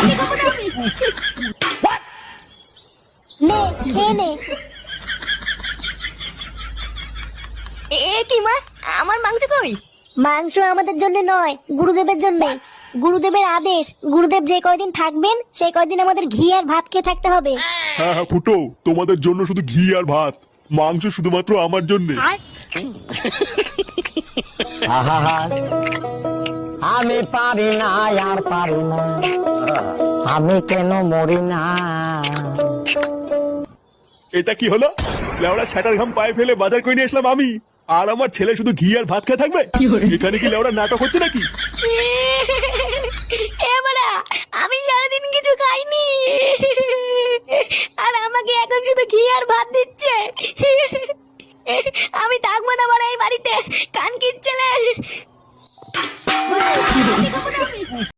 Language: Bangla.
তোকে খাবো না আমি। নে খেয়ে নে। এ কি মা, আমার মাংস কই? মাংস আমাদের জন্য নয়, গুরুদেবের জন্য। গুরুদেবের আদেশ, গুরুদেব যে কয়দিন থাকবেন সেই কয়দিন আমাদের ঘি আর ভাত খেয়ে থাকতে হবে। হ্যাঁ হ্যাঁ ফুটো, তোমাদের জন্য শুধু ঘি আর ভাত, মাংস শুধুমাত্র আমার জন্য। আহা, আমি পারি না আর পারি না, আমি কেন মরি না। এটা কি হলো? লেওড়া শাটার ঘাম পায়ে ফেলে বাজার করে নিয়ে আসলাম আমি, আর আমার ছেলে শুধু ঘি আর ভাত খেয়ে থাকবে? এখানে কি লেওড়া নাটক হচ্ছে নাকি?